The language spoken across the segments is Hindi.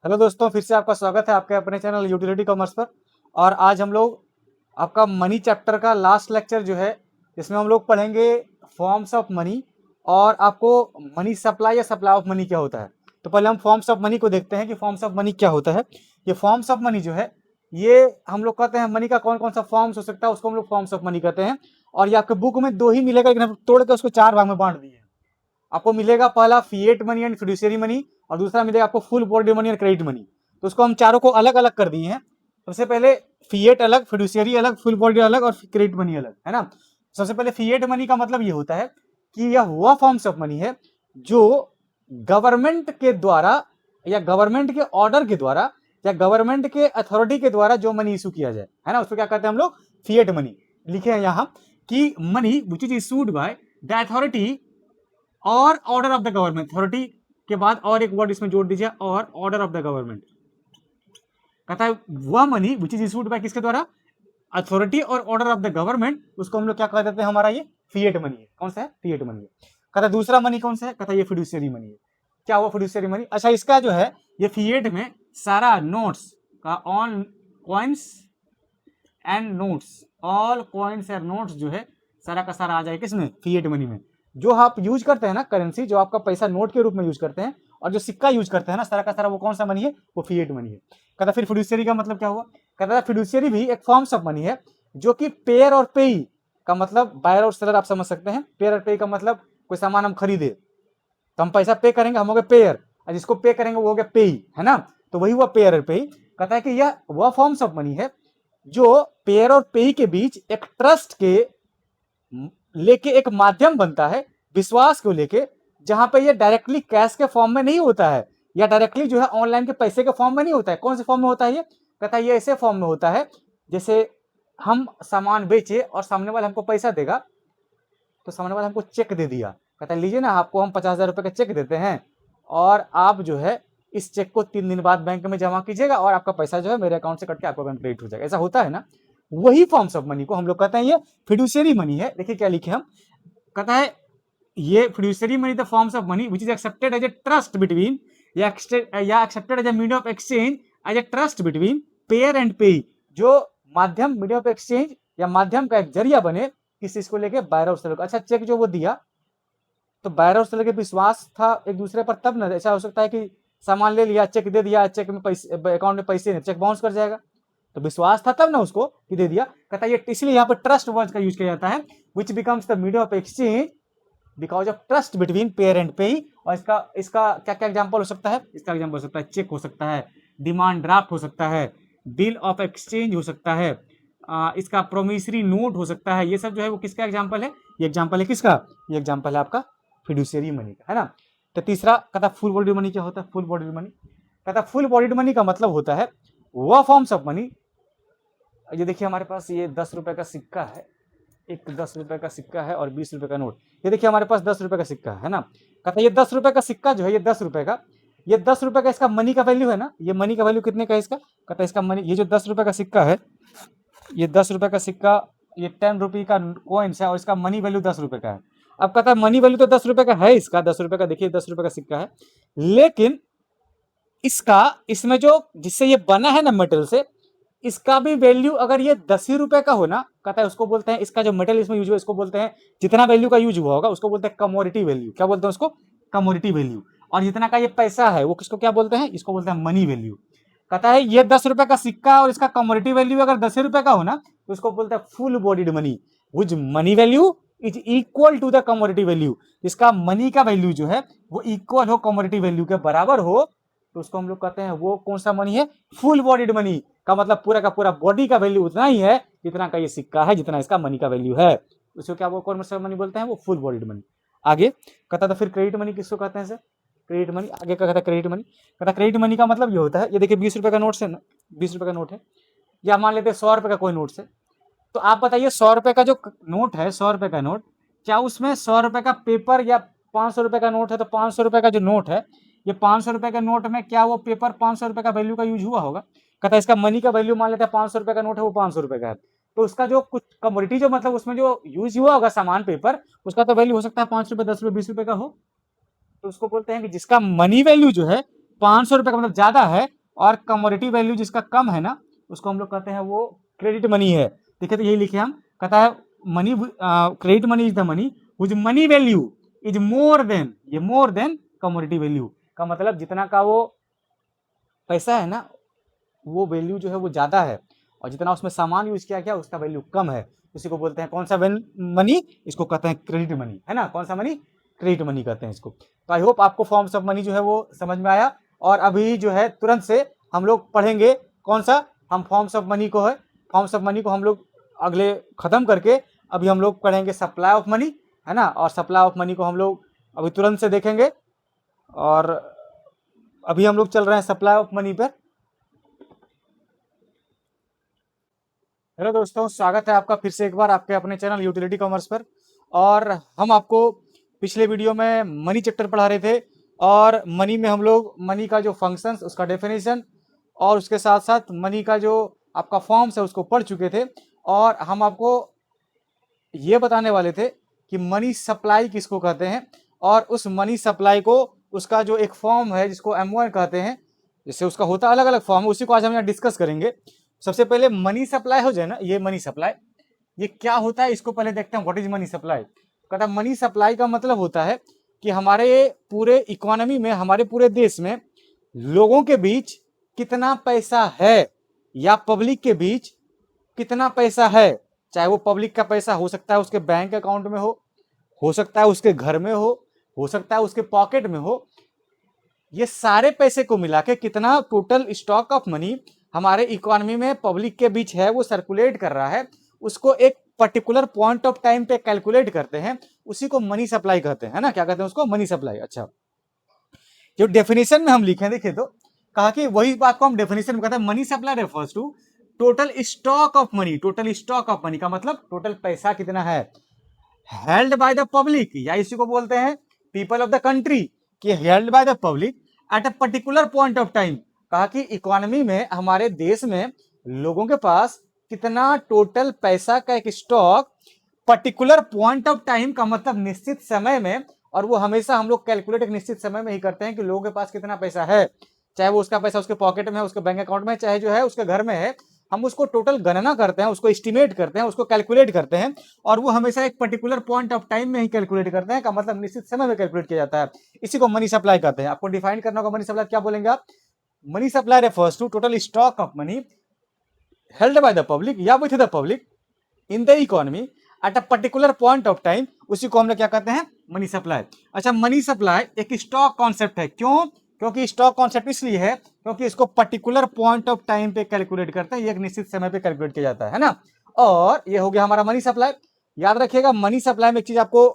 हेलो दोस्तों, फिर से आपका स्वागत है आपके अपने चैनल यूटिलिटी कॉमर्स पर। और आज हम लोग आपका मनी चैप्टर का लास्ट लेक्चर जो है, इसमें हम लोग पढ़ेंगे फॉर्म्स ऑफ मनी और आपको मनी सप्लाई या सप्लाई ऑफ मनी क्या होता है। तो पहले हम फॉर्म्स ऑफ मनी को देखते हैं कि फॉर्म्स ऑफ मनी क्या होता है। ये फॉर्म्स ऑफ मनी जो है, ये हम लोग कहते हैं मनी का कौन कौन सा फॉर्म्स हो सकता है, उसको हम लोग फॉर्म्स ऑफ मनी कहते हैं। और ये आपके बुक में दो ही मिलेगा, लेकिन हम तोड़ के उसको चार भाग में बांट दिए हैं। आपको मिलेगा पहला fiat money and fiduciary money, और दूसरा मिलेगा आपको full body money and credit money. तो उसको हम चारों को अलग अलग कर दिए हैं। सबसे पहले फिएट अलग, फिड्यूशियरी अलग, फुल बॉडी अलग और क्रेडिट मनी अलग, है ना। सबसे पहले फिएट मनी का मतलब ये होता है कि यह वह फॉर्म्स ऑफ मनी है जो गवर्नमेंट के द्वारा या गवर्नमेंट के ऑर्डर के द्वारा या गवर्नमेंट के अथॉरिटी के द्वारा जो मनी इशू किया जाए, है ना, उसको क्या कहते हैं हम लोग, फिएट मनी। लिखे हैं यहां कि money which is issued by the authority और order of the government. Authority के बाद और एक वर्ड इसमें जोड़ दीजिए, और ऑर्डर ऑफ द गवर्नमेंट। कहता है वह money which is issued bye किसके द्वारा, अथॉरिटी और ऑर्डर ऑफ द गवर्नमेंट, उसको हम लोग क्या कह देते हैं, हमारा ये फिएट मनी है। कौन सा है, फिएट मनी है। कहता है दूसरा मनी कौन सा है, कहता है ये फिड्यूशियरी मनी है। क्या हुआ फिड्यूशियरी मनी, अच्छा इसका जो है ये फिएट में सारा नोट्स का on coins and notes, all coins and notes जो है सारा का सारा आ जाए किसमें, फिएट मनी में। जो आप यूज करते हैं ना करेंसी, जो आपका पैसा नोट के रूप में यूज करते हैं और जो सिक्का यूज करते हैं ना सारा का सारा, वो कौन सा मनी है, वो फिएट मनी है। कहता फिर फिड्यूशियरी का मतलब क्या हुआ, कहता फिड्यूशियरी भी एक फॉर्म्स ऑफ मनी है जो कि पेयर और पेई का मतलब, बायर और सेलर आप समझ सकते हैं। पेयर और पेई का मतलब कोई सामान हम खरीदे तो हम पैसा पे करेंगे, हम हो गए पेयर, और जिसको पे करेंगे वो हो गया पेई, है ना। तो वही हुआ पेयर और पेई। कहता है कि यह वह फॉर्म्स ऑफ मनी है जो पेयर और पेई के बीच एक ट्रस्ट के लेके एक माध्यम बनता है, विश्वास को लेके, जहां पे ये डायरेक्टली कैश के फॉर्म में नहीं होता है या डायरेक्टली जो है ऑनलाइन के पैसे के फॉर्म में नहीं होता है। कौन से फॉर्म में होता है ये, कहता है ये ऐसे फॉर्म में होता है जैसे हम सामान बेचे और सामने वाला हमको पैसा देगा, तो सामने वाला हमको चेक दे दिया, कहता है लीजिए ना, आपको हम 50,000 रुपए का चेक देते हैं और आप जो है इस चेक को 3 दिन बाद बैंक में जमा कीजिएगा और आपका पैसा जो है मेरे अकाउंट से कट के आपका बैंक क्रेडिट हो जाएगा। ऐसा होता है ना, वही फॉर्म्स ऑफ मनी को हम लोग कहते हैं ये फिड्यूशियरी मनी है। देखिए क्या लिखे हम, कहता है ये fiduciary money the forms of money which is accepted as a trust between या accepted as a medium of exchange as a trust between payer and payee, जो माध्यम, मीडियम ऑफ एक्सचेंज या माध्यम का एक जरिया बने किस चीज को लेके, बायर और सेलर को। अच्छा चेक जो वो दिया तो बायर और सेलर के विश्वास था एक दूसरे पर, तब ना ऐसा हो सकता है कि सामान ले लिया, चेक दे दिया, चेक में पैसे, अकाउंट में पैसे नहीं, चेक बाउंस कर जाएगा। तो विश्वास था तब ना उसको कि दे दिया। कहता है ये इसलिए यहाँ पर ट्रस्ट वर्ड का यूज किया जाता है, which becomes the medium of exchange because of trust between payer and पेई। और इसका इसका क्या क्या एग्जांपल हो सकता है, इसका एग्जांपल हो सकता है चेक हो सकता है, डिमांड ड्राफ्ट हो सकता है, बिल ऑफ एक्सचेंज हो सकता है, इसका प्रोमिसरी नोट हो सकता है। ये सब जो है वो किसका एग्जांपल है, ये एग्जांपल है किसका, ये एग्जांपल है आपका फिड्यूशियरी मनी का, है ना। तो तीसरा कहता फुल बॉडी मनी क्या होता है, फुल बॉडी मनी, कहता फुल बॉडी मनी का मतलब होता है वह फॉर्म्स ऑफ मनी। ये देखिए हमारे पास ये 10 रुपए का सिक्का है, एक 10 रुपए का सिक्का है और 20 रुपए का नोट। ये देखिए हमारे पास 10 रुपए का सिक्का है ना। कहता ये 10 रुपए का सिक्का जो है, ये 10 रुपए का, ये 10 रुपए का इसका मनी का वैल्यू है ना, ये मनी का वैल्यू कितने का है इसका, कहता इसका मनी, ये जो 10 रुपए का सिक्का है, ये 10 रुपए का सिक्का, ये 10 रुपये का कॉइन्स है और इसका मनी वैल्यू 10 रुपए का है। अब कहता है मनी वैल्यू तो 10 रुपए का है, इसका 10 रुपए का, देखिए 10 रुपए का सिक्का है, लेकिन इसका, इसमें जो जिससे ये बना है ना मेटल से, इसका भी वैल्यू अगर ये 10 ही रुपए का हो ना, कहता है उसको बोलते हैं, इसका जो मेटल इसमें यूज हुआ इसको बोलते हैं, जितना वैल्यू का यूज हुआ होगा उसको बोलते हैं कमोडिटी वैल्यू। क्या बोलते हैं उसको, कमोडिटी वैल्यू। और जितना का ये पैसा है वो किसको क्या बोलते हैं, इसको बोलते हैं मनी वैल्यू। कहता है ये 10 रुपए का सिक्का और इसका कमोडिटी वैल्यू अगर 10 रुपए का हो ना, तो इसको बोलते हैं full bodied money, which money value is equal to the commodity value. इसका मनी का वैल्यू जो है वो इक्वल हो, कमोडिटी वैल्यू के बराबर हो, तो उसको हम लोग कहते हैं वो कौन सा मनी है, फुल बॉडीड मनी। का मतलब पूरा का पूरा बॉडी का वैल्यू उतना ही है जितना का ये सिक्का है, जितना इसका मनी का वैल्यू है, उसको क्या वो कौन सा मनी बोलते हैं, वो फुल बॉडीड मनी। आगे कहता था फिर क्रेडिट मनी किसको कहते हैं सर, क्रेडिट मनी। आगे का कहता क्रेडिट मनी, कहता क्रेडिट मनी का मतलब ये होता है, ये देखिए 20 रुपए का नोट से ना, 20 रुपए का नोट है, या मान लेते हैं 100 रुपए का कोई नोट से। तो आप बताइए 100 रुपए का जो नोट है, 100 रुपए का नोट, क्या उसमें 100 रुपए का पेपर या 500 रुपए का नोट है, तो 500 रुपए का जो नोट है, ये 500 रुपए के नोट में क्या वो पेपर 500 रुपए का वैल्यू का यूज हुआ होगा। कहता है इसका मनी का वैल्यू मान लेते हैं 500 रुपए का नोट है, वो 500 रुपए का है, तो उसका जो कुछ कमोडिटी जो मतलब उसमें जो यूज हुआ होगा सामान पेपर, उसका तो वैल्यू हो सकता है 5 रुपए, 10 रुपए, 20 रुपए का हो। तो उसको बोलते हैं कि जिसका मनी वैल्यू जो है 500 रुपये का मतलब ज्यादा है, और कमोडिटी वैल्यू जिसका कम है ना, उसको हम लोग कहते हैं वो क्रेडिट मनी है। देखिए तो यही लिखे हम, कहता है money, credit money is the money which money value is more than, ये मोर देन कमोडिटी वैल्यू का मतलब जितना का वो पैसा है ना, वो वैल्यू जो है वो ज्यादा है, और जितना उसमें सामान यूज किया गया उसका वैल्यू कम है। उसी को बोलते हैं कौन सा मनी, इसको कहते हैं क्रेडिट मनी, है ना। कौन सा मनी, क्रेडिट मनी कहते हैं इसको। तो आई होप आपको फॉर्म्स ऑफ मनी जो है वो समझ में आया। और अभी जो है तुरंत से हम लोग पढ़ेंगे कौन सा, हम फॉर्म्स ऑफ मनी को है, फॉर्म्स ऑफ मनी को हम लोग अगले खत्म करके अभी हम लोग पढ़ेंगे सप्लाई ऑफ मनी, है ना। और सप्लाई ऑफ मनी को हम लोग अभी तुरंत से देखेंगे। और अभी हम लोग चल रहे हैं सप्लाई ऑफ मनी पर। हेलो दोस्तों, स्वागत है आपका फिर से एक बार आपके अपने चैनल यूटिलिटी कॉमर्स पर। और हम आपको पिछले वीडियो में मनी चैप्टर पढ़ा रहे थे, और मनी में हम लोग मनी का जो फंक्शंस, उसका डेफिनेशन, और उसके साथ साथ मनी का जो आपका फॉर्म्स है उसको पढ़ चुके थे। और हम आपको ये बताने वाले थे कि मनी सप्लाई किसको कहते हैं, और उस मनी सप्लाई को, उसका जो एक फॉर्म है जिसको M1 कहते हैं, जिससे उसका होता अलग अलग फॉर्म है, उसी को आज हम यहाँ डिस्कस करेंगे। सबसे पहले मनी सप्लाई हो जाए ना, ये मनी सप्लाई ये क्या होता है इसको पहले देखते हैं। What is money supply? कहता मनी सप्लाई का मतलब होता है कि हमारे पूरे इकोनॉमी में, हमारे पूरे देश में लोगों के बीच कितना पैसा है, या पब्लिक के बीच कितना पैसा है। चाहे वो पब्लिक का पैसा हो सकता है उसके बैंक अकाउंट में हो सकता है उसके घर में हो सकता है उसके पॉकेट में हो। ये सारे पैसे को मिला के कितना टोटल स्टॉक ऑफ मनी हमारे इकोनॉमी में पब्लिक के बीच है, वो सर्कुलेट कर रहा है, उसको एक पर्टिकुलर पॉइंट ऑफ टाइम पे कैलकुलेट करते हैं, उसी को मनी सप्लाई कहते हैं, है ना। क्या कहते हैं उसको? Money supply. अच्छा, जो डेफिनेशन में हम लिखे देखिए तो कहा कि वही बात को हम डेफिनेशन में कहते हैं, money supply refers to total stock of money. Total stock of money का मतलब टोटल पैसा कितना है हेल्ड बाय द पब्लिक, या इसी को बोलते हैं पीपल ऑफ द कंट्री, कि held by the public at a particular point of time. कहा कि इकोनॉमी में, हमारे देश में लोगों के पास कितना टोटल पैसा का एक stock particular point of time का मतलब निश्चित समय में, और वो हमेशा हम लोग कैलकुलेट एक निश्चित समय में ही करते हैं कि लोगों के पास कितना पैसा है, चाहे वो उसका पैसा उसके पॉकेट में है, उसके बैंक अकाउंट में, चाहे जो है उसके घर में है। हम उसको टोटल गणना करते हैं, उसको एस्टिमेट करते हैं, उसको कैलकुलेट करते हैं, और वो हमेशा एक पर्टिकुलर पॉइंट ऑफ टाइम में ही कैलकुलेट करते हैं, का मतलब निश्चित समय में कैलकुलेट किया जाता है। इसी को मनी सप्लाई कहते हैं। आपको डिफाइन करना होगा मनी सप्लाई क्या बोलेंगे आप? Money supply refers to total stock of money held by the public या with the public in the economy at a particular point of time, उसी को हम लोग क्या कहते हैं? Money supply. अच्छा, मनी सप्लाई एक स्टॉक कॉन्सेप्ट है। क्यों? क्योंकि स्टॉक कॉन्सेप्ट इसलिए है क्योंकि इसको पर्टिकुलर पॉइंट ऑफ टाइम पे कैलकुलेट करते हैं, ये एक निश्चित समय पे कैलकुलेट किया जाता है ना। और ये हो गया हमारा मनी सप्लाई। याद रखिएगा, मनी सप्लाई में एक चीज आपको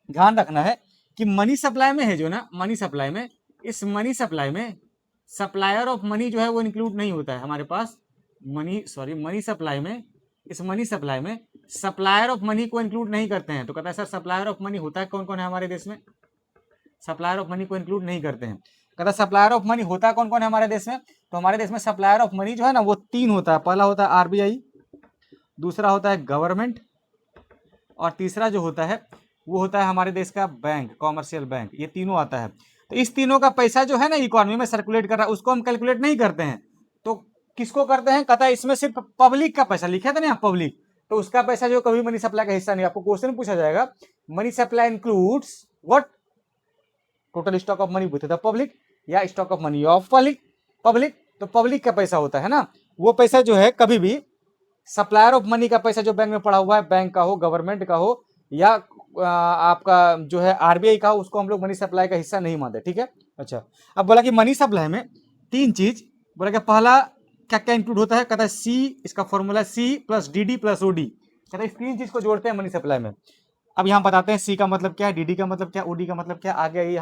ध्यान रखना है कि मनी सप्लाई में है जो ना, मनी सप्लाई में, इस मनी सप्लाई में सप्लायर ऑफ मनी जो है वो इंक्लूड नहीं होता है हमारे पास। मनी सप्लाई में, इस मनी सप्लाई में सप्लायर ऑफ मनी को इंक्लूड नहीं करते हैं। तो कहता है सर सप्लायर ऑफ मनी होता है कौन कौन है हमारे देश में? सप्लायर ऑफ मनी को इंक्लूड नहीं करते हैं। कहता है सप्लायर ऑफ मनी होता है कौन कौन है हमारे देश में? तो हमारे देश में सप्लायर ऑफ मनी जो है ना वो 3 होता है। पहला होता है आरबीआई, दूसरा होता है गवर्नमेंट, और तीसरा जो होता है वो होता है हमारे देश का बैंक, कॉमर्शियल बैंक। ये तीनों आता है। तो इस तीनों का पैसा जो है ना इकोनॉमी में सर्कुलेट कर रहा है, उसको हम कैलकुलेट नहीं करते हैं। तो किसको करते हैं? कहता है इसमें सिर्फ पब्लिक का पैसा, लिखा था ना पब्लिक, तो उसका पैसा जो कभी मनी सप्लाई का हिस्सा नहीं। आपको क्वेश्चन पूछा जाएगा, money supply includes what? Total stock of money with the public, या stock of money of public. तो पब्लिक का पैसा होता है ना, वो पैसा जो है कभी भी सप्लायर ऑफ मनी का पैसा जो बैंक में पड़ा हुआ है, बैंक का हो, गवर्नमेंट का हो, या आपका जो है आरबीआई का हो, उसको हम लोग मनी सप्लाई का हिस्सा नहीं मानते। ठीक है। अच्छा, अब बोला कि मनी सप्लाई में 3 चीज बोला कि पहला क्या क्या इंक्लूड होता है? कहता है सी, इसका formula C plus D plus OD. कहता है इस 3 चीज को जोड़ते हैं मनी सप्लाई में। अब यहाँ बताते हैं सी का मतलब क्या है, डी का मतलब क्या, ओडी का मतलब क्या। आगे आइए,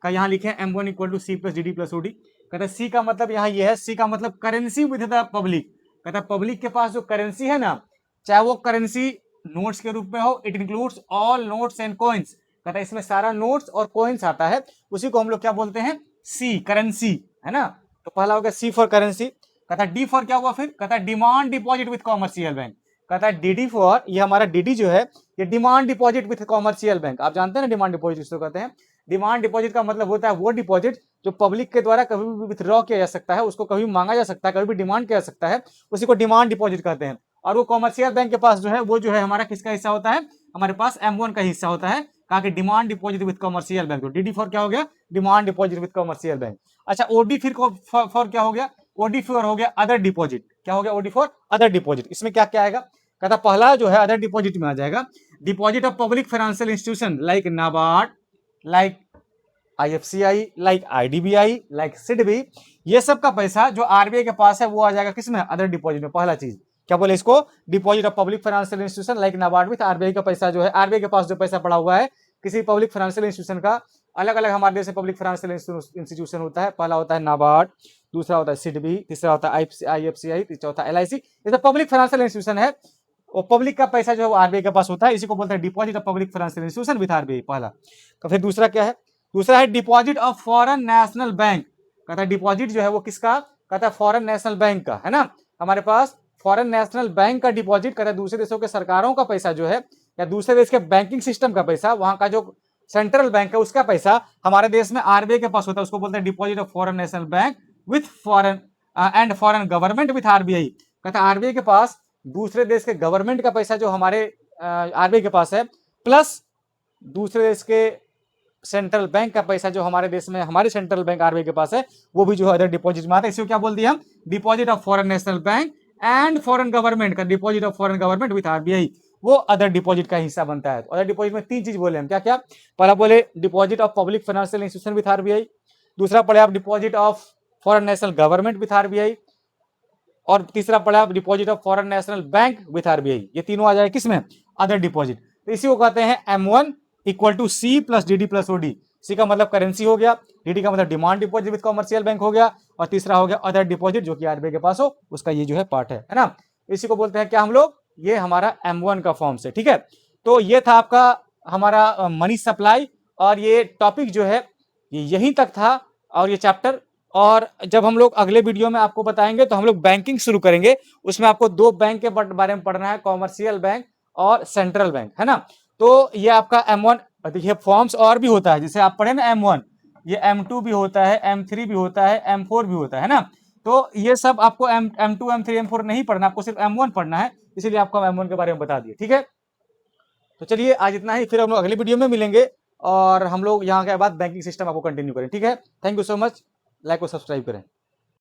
यहाँ लिखे हैं M1 equal to C plus D plus OD. कहता है सी का मतलब यहाँ ये है, सी का मतलब करेंसी विद द पब्लिक। कहता है पब्लिक के पास जो करेंसी है ना, चाहे वो करेंसी नोट्स के रूप में हो, it includes all notes and coins. कहता है इसमें सारा नोट्स और कॉइन्स आता है, उसी को हम लोग क्या बोलते हैं? सी, करेंसी, है ना। तो पहला हो गया सी फॉर करेंसी। कहता है डी फॉर क्या हुआ फिर? कहता है demand deposit with commercial bank. कहता है डीडी फॉर, ये हमारा डीडी जो है ये demand deposit with commercial bank. आप जानते हैं ना डिमांड डिपॉजिट किसको कहते हैं? डिमांड डिपॉजिट का मतलब होता है वो डिपॉजिट जो पब्लिक के द्वारा कभी भी विथड्रॉ किया जा सकता है, उसको कभी मांगा जा सकता है, कभी भी डिमांड किया जा सकता है, उसी को डिमांड डिपॉजिट कहते हैं। और वो कॉमर्शियल बैंक के पास जो है वो जो है हमारा किसका हिस्सा होता है, हमारे पास M1 का हिस्सा होता है। कहा कि demand deposit with commercial bank, तो DD फॉर क्या हो गया, demand deposit with commercial bank. अच्छा OD फिर फॉर क्या हो गया, OD फॉर हो गया अदर डिपॉजिट। क्या हो गया, OD फॉर अदर डिपॉजिट। इसमें क्या क्या आएगा, कहता पहला जो है अदर डिपॉजिट में आ जाएगा deposit of public financial institution like NABARD, like IFCI, like IDBI, like SIDBI, ये सब का पैसा जो RBI के पास है वो आ जाएगा किसमें, अदर डिपॉजिट में। पहला चीज क्या बोले इसको, deposit of public financial institution like NABARD with RBI का पैसा जो है, RBI के पास जो पैसा पड़ा हुआ है किसी पब्लिक फाइनेंशियल इंस्टीट्यूशन का, अलग अलग हमारे देश में पब्लिक फाइनेंशियल इंस्टीट्यूशन होता है। पहला होता है नाबार्ड, दूसरा होता है SIDBI, तीसरा होता है IFCI, चौथा LIC। ये सब पब्लिक फाइनेंशियल इंस्टीट्यूशन है, और पब्लिक का पैसा जो है वो RBI के पास होता है, इसी को बोलते हैं deposit of public financial institution with RBI, पहला। तो फिर दूसरा क्या है, दूसरा है deposit of foreign national bank. कहता है डिपॉजिट जो है वो किसका, कहता है फॉरेन नेशनल बैंक का, है ना। हमारे पास फॉरेन नेशनल बैंक का डिपॉजिट, कहता है दूसरे देशों के सरकारों का पैसा जो है, या दूसरे देश के बैंकिंग सिस्टम का पैसा, वहां का जो सेंट्रल बैंक है उसका पैसा हमारे देश में RBI के पास होता है, उसको बोलते हैं deposit of foreign national bank with foreign and foreign government with RBI। कहता है RBI के पास दूसरे देश के गवर्नमेंट का पैसा जो हमारे RBI के पास है, प्लस दूसरे देश के सेंट्रल बैंक का पैसा जो हमारे देश में हमारे सेंट्रल बैंक RBI के पास है, वो भी जो है अदर डिपॉजिट में आता है। इसको क्या बोल दिया हम, deposit of foreign national bank and foreign government का deposit of foreign government with RBI, वो अदर डिपॉजिट का हिस्सा बनता है। अदर डिपॉजिट में तीन चीज बोले हम, क्या क्या, पहला बोले deposit of public financial institution with RBI, दूसरा पढ़े आप deposit of foreign national government with RBI, और तीसरा पड़ा आप deposit of foreign national bank with RBI। ये तीनों आ जाए किसमें, अदर डिपॉजिट। तो इसी को कहते हैं M1 equal to C plus DD plus OD। C का मतलब करेंसी हो गया, DD का मतलब demand deposit with commercial bank हो गया, और तीसरा हो गया अदर डिपॉजिट जो कि RBI के पास हो, उसका ये जो है पार्ट है ना। इसी को बोलते हैं क्या हम लोग, ये हमारा M1 का फॉर्म से, ठीक है। तो ये था आपका हमारा मनी सप्लाई, और ये टॉपिक जो है ये यहीं तक था, और ये चैप्टर। और जब हम लोग अगले वीडियो में आपको बताएंगे तो हम लोग बैंकिंग शुरू करेंगे, उसमें आपको दो बैंक के बारे में पढ़ना है, कॉमर्शियल बैंक और सेंट्रल बैंक, है ना। तो ये आपका M1, देखिए फॉर्म्स और भी होता है, जैसे आप पढ़े ना M1, ये M2 भी होता है, M3 भी होता है, M4 भी होता है ना। तो ये सब आपको M2 M3 M4 नहीं पढ़ना, आपको सिर्फ M1 पढ़ना है, इसीलिए आपको M1 के बारे में बता दिए, ठीक है। तो चलिए आज इतना ही, फिर हम लोग अगली वीडियो में मिलेंगे, और हम लोग यहाँ के बाद बैंकिंग सिस्टम आपको कंटिन्यू करें, ठीक है। Thank you so much, like और सब्सक्राइब करें।